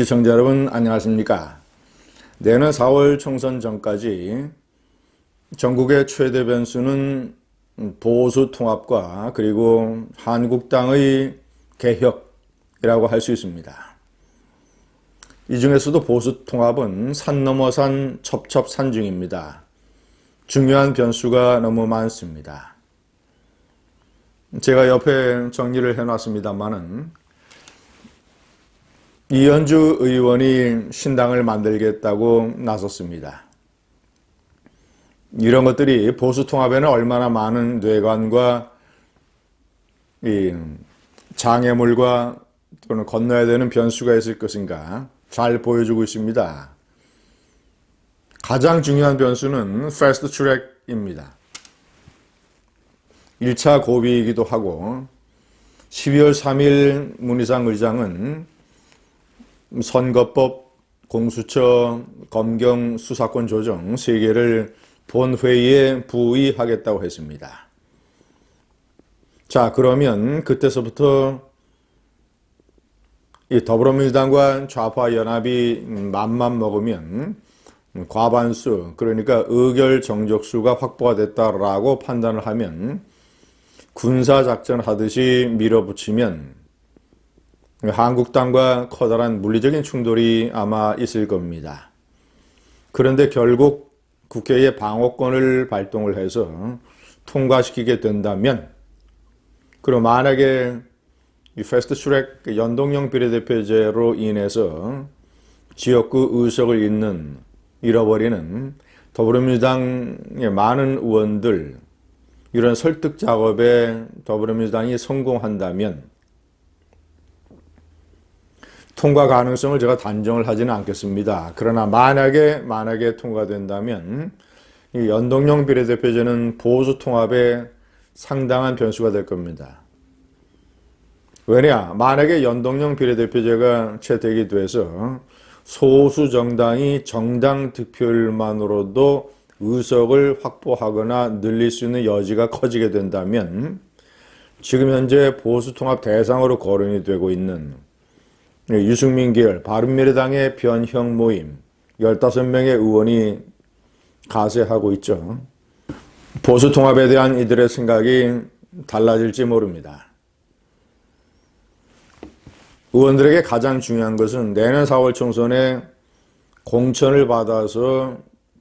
시청자 여러분 안녕하십니까? 내년 4월 총선 전까지 전국의 최대 변수는 보수 통합과 그리고 한국당의 개혁이라고 할 수 있습니다. 이 중에서도 보수 통합은 산 넘어 산 첩첩산중입니다. 중요한 변수가 너무 많습니다. 제가 옆에 정리를 해놨습니다만은 이현주 의원이 신당을 만들겠다고 나섰습니다. 이런 것들이 보수 통합에는 얼마나 많은 뇌관과 장애물과 또는 건너야 되는 변수가 있을 것인가 잘 보여주고 있습니다. 가장 중요한 변수는 패스트 트랙입니다. 1차 고비이기도 하고 12월 3일 문희상 의장은 선거법, 공수처, 검경, 수사권 조정 3개를 본회의에 부의하겠다고 했습니다. 자, 그러면 그때서부터 이 더불어민주당과 좌파 연합이 맘만 먹으면 과반수, 그러니까 의결 정족수가 확보가 됐다라고 판단을 하면 군사작전 하듯이 밀어붙이면 한국당과 커다란 물리적인 충돌이 아마 있을 겁니다. 그런데 결국 국회의 방어권을 발동을 해서 통과시키게 된다면, 그리고 만약에 이 패스트 트랙 연동형 비례대표제로 인해서 지역구 의석을 잃어버리는 더불어민주당의 많은 의원들, 이런 설득 작업에 더불어민주당이 성공한다면 통과 가능성을 제가 단정을 하지는 않겠습니다. 그러나 만약에 통과된다면 이 연동형 비례대표제는 보수 통합에 상당한 변수가 될 겁니다. 왜냐? 만약에 연동형 비례대표제가 채택이 돼서 소수 정당이 정당 득표율만으로도 의석을 확보하거나 늘릴 수 있는 여지가 커지게 된다면 지금 현재 보수 통합 대상으로 거론이 되고 있는 유승민 계열 바른미래당의 변형 모임 15명의 의원이 가세하고 있죠. 보수 통합에 대한 이들의 생각이 달라질지 모릅니다. 의원들에게 가장 중요한 것은 내년 4월 총선에 공천을 받아서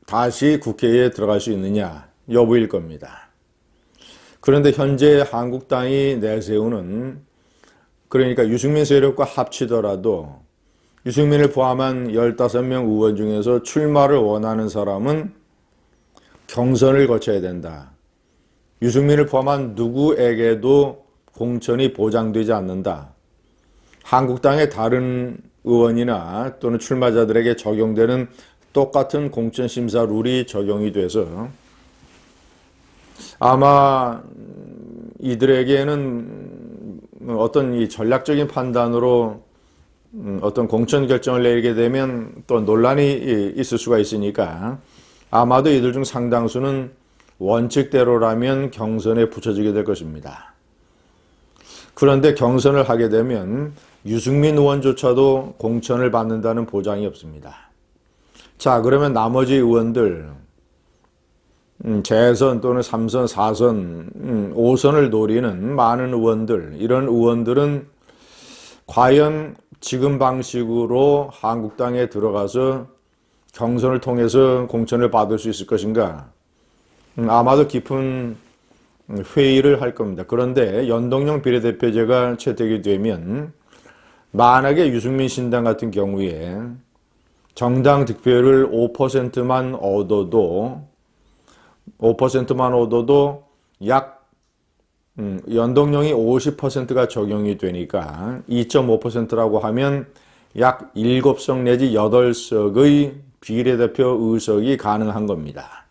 다시 국회에 들어갈 수 있느냐 여부일 겁니다. 그런데 현재 한국당이 내세우는, 그러니까 유승민 세력과 합치더라도 유승민을 포함한 15명 의원 중에서 출마를 원하는 사람은 경선을 거쳐야 된다. 유승민을 포함한 누구에게도 공천이 보장되지 않는다. 한국당의 다른 의원이나 또는 출마자들에게 적용되는 똑같은 공천심사 룰이 적용이 돼서 아마 이들에게는 어떤 이 전략적인 판단으로 어떤 공천 결정을 내리게 되면 또 논란이 있을 수가 있으니까 아마도 이들 중 상당수는 원칙대로라면 경선에 붙여지게 될 것입니다. 그런데 경선을 하게 되면 유승민 의원조차도 공천을 받는다는 보장이 없습니다. 자, 그러면 나머지 의원들 재선 또는 3선, 4선, 5선을 노리는 많은 의원들, 이런 의원들은 과연 지금 방식으로 한국당에 들어가서 경선을 통해서 공천을 받을 수 있을 것인가? 아마도 깊은 회의를 할 겁니다. 그런데 연동형 비례대표제가 채택이 되면 만약에 유승민 신당 같은 경우에 정당 득표율을 5%만 얻어도 약 연동형이 50%가 적용이 되니까 2.5%라고 하면 약 7석 내지 8석의 비례대표 의석이 가능한 겁니다.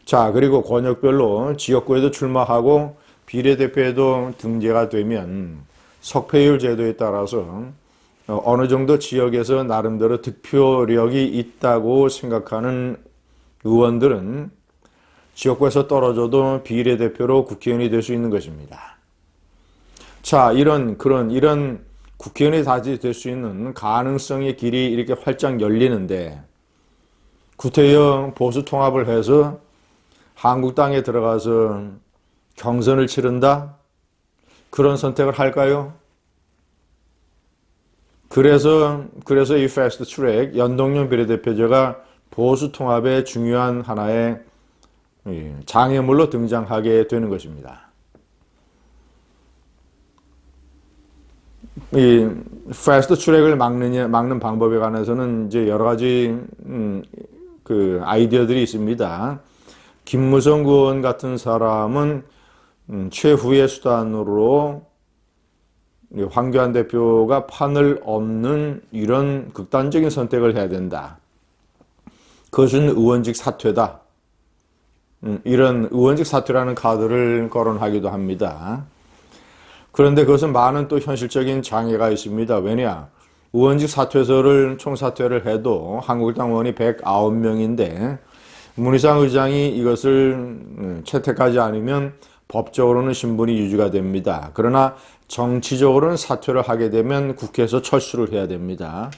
자, 그리고 권역별로 지역구에도 출마하고 비례대표에도 등재가 되면 석패율 제도에 따라서 어느 정도 지역에서 나름대로 득표력이 있다고 생각하는 의원들은 지역구에서 떨어져도 비례대표로 국회의원이 될 수 있는 것입니다. 자, 이런 국회의원이 다시 될 수 있는 가능성의 길이 이렇게 활짝 열리는데 구태여 보수 통합을 해서 한국당에 들어가서 경선을 치른다? 그런 선택을 할까요? 그래서 이 패스트 트랙 연동형 비례대표제가 보수 통합의 중요한 하나의 장애물로 등장하게 되는 것입니다. 이 패스트 트랙을 막는 방법에 관해서는 이제 여러 가지 그 아이디어들이 있습니다. 김무성 의원 같은 사람은 최후의 수단으로 황교안 대표가 판을 엎는 이런 극단적인 선택을 해야 된다. 그것은 의원직 사퇴다. 이런 의원직 사퇴라는 카드를 거론하기도 합니다. 그런데 그것은 많은 또 현실적인 장애가 있습니다. 왜냐? 의원직 사퇴서를 총사퇴를 해도 한국당 의원이 109명인데 문희상 의장이 이것을 채택하지 않으면 법적으로는 신분이 유지가 됩니다. 그러나 정치적으로는 사퇴를 하게 되면 국회에서 철수를 해야 됩니다.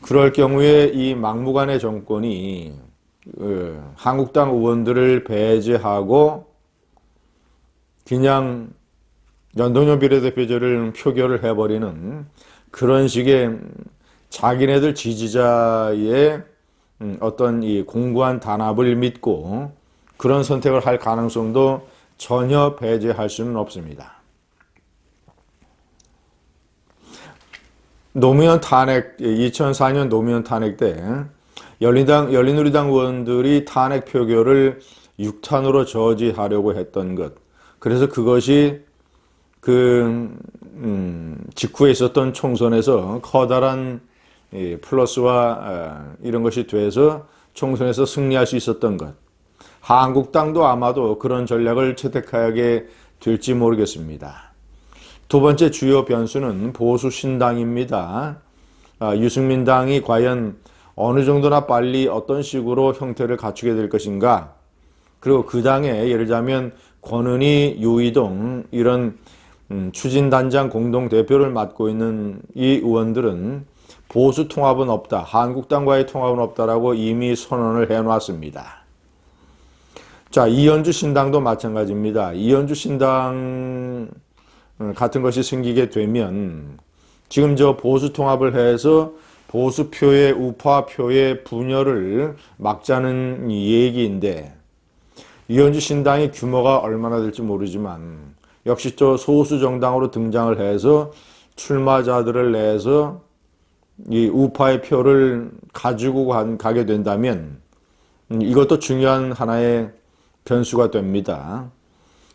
그럴 경우에 이 막무가내 정권이 한국당 의원들을 배제하고 그냥 연동형 비례대표제를 표결을 해버리는 그런 식의 자기네들 지지자의 어떤 이 공고한 단합을 믿고 그런 선택을 할 가능성도 전혀 배제할 수는 없습니다. 노무현 탄핵, 2004년 노무현 탄핵 때 열린우리당 의원들이 탄핵 표결을 6탄으로 저지하려고 했던 것. 그래서 그것이 직후에 있었던 총선에서 커다란 플러스와 이런 것이 돼서 총선에서 승리할 수 있었던 것. 한국당도 아마도 그런 전략을 채택하게 될지 모르겠습니다. 두 번째 주요 변수는 보수 신당입니다. 유승민 당이 과연 어느 정도나 빨리 어떤 식으로 형태를 갖추게 될 것인가. 그리고 그 당에 예를 들자면 권은희, 유이동 이런 추진단장 공동대표를 맡고 있는 이 의원들은 보수 통합은 없다. 한국당과의 통합은 없다라고 이미 선언을 해놨습니다. 자, 이현주 신당도 마찬가지입니다. 이현주 신당 같은 것이 생기게 되면 지금 저 보수 통합을 해서 보수표의 우파표의 분열을 막자는 얘기인데 이현주 신당의 규모가 얼마나 될지 모르지만 역시 또 소수 정당으로 등장을 해서 출마자들을 내서 이 우파의 표를 가지고 가게 된다면 이것도 중요한 하나의 변수가 됩니다.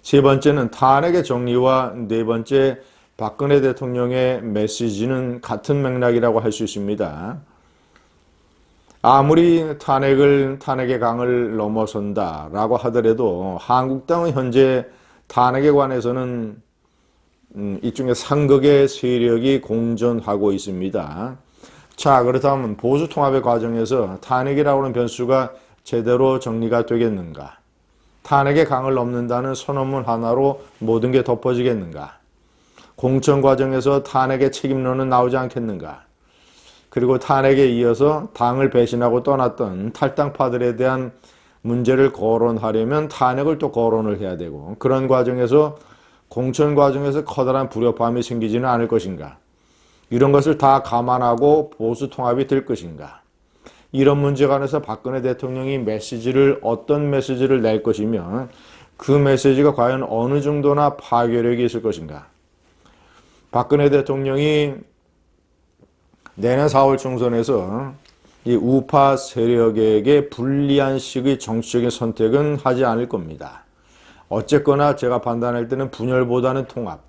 세 번째는 탄핵의 정리와 네 번째 박근혜 대통령의 메시지는 같은 맥락이라고 할 수 있습니다. 아무리 탄핵의 강을 넘어선다라고 하더라도 한국당은 현재 탄핵에 관해서는 일종의 상극의 세력이 공존하고 있습니다. 자, 그렇다면 보수 통합의 과정에서 탄핵이라고 하는 변수가 제대로 정리가 되겠는가? 탄핵의 강을 넘는다는 선언문 하나로 모든 게 덮어지겠는가? 공천 과정에서 탄핵의 책임론은 나오지 않겠는가? 그리고 탄핵에 이어서 당을 배신하고 떠났던 탈당파들에 대한 문제를 거론하려면 탄핵을 또 거론을 해야 되고 그런 과정에서 공천 과정에서 커다란 불협화음이 생기지는 않을 것인가? 이런 것을 다 감안하고 보수 통합이 될 것인가? 이런 문제에 관해서 박근혜 대통령이 어떤 메시지를 낼 것이며 그 메시지가 과연 어느 정도나 파괴력이 있을 것인가? 박근혜 대통령이 내년 4월 총선에서 이 우파 세력에게 불리한 식의 정치적인 선택은 하지 않을 겁니다. 어쨌거나 제가 판단할 때는 분열보다는 통합.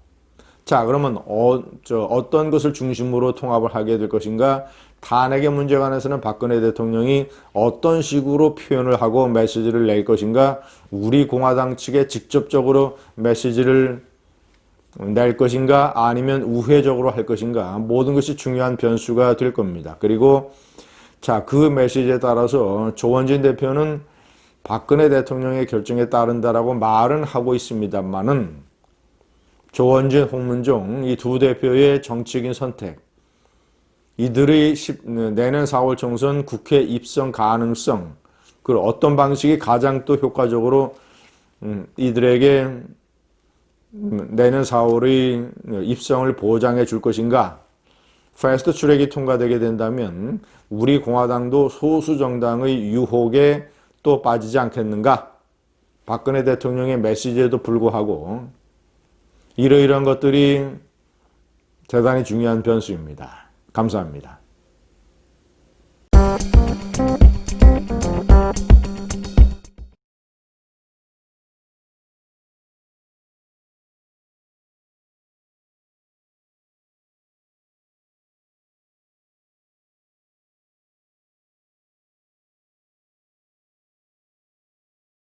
자, 그러면 어떤 것을 중심으로 통합을 하게 될 것인가? 탄핵의 문제에 관해서는 박근혜 대통령이 어떤 식으로 표현을 하고 메시지를 낼 것인가? 우리 공화당 측에 직접적으로 메시지를 낼 것인가? 아니면 우회적으로 할 것인가? 모든 것이 중요한 변수가 될 겁니다. 그리고 자, 그 메시지에 따라서 조원진 대표는 박근혜 대통령의 결정에 따른다라고 말은 하고 있습니다만은 조원진, 홍문종 이 두 대표의 정치적인 선택, 이들의 내년 4월 총선 국회 입성 가능성, 그리고 어떤 방식이 가장 또 효과적으로 이들에게 내년 4월의 입성을 보장해 줄 것인가? 패스트 트랙이 통과되게 된다면 우리 공화당도 소수 정당의 유혹에 또 빠지지 않겠는가? 박근혜 대통령의 메시지에도 불구하고 이러이러한 것들이 대단히 중요한 변수입니다. 감사합니다.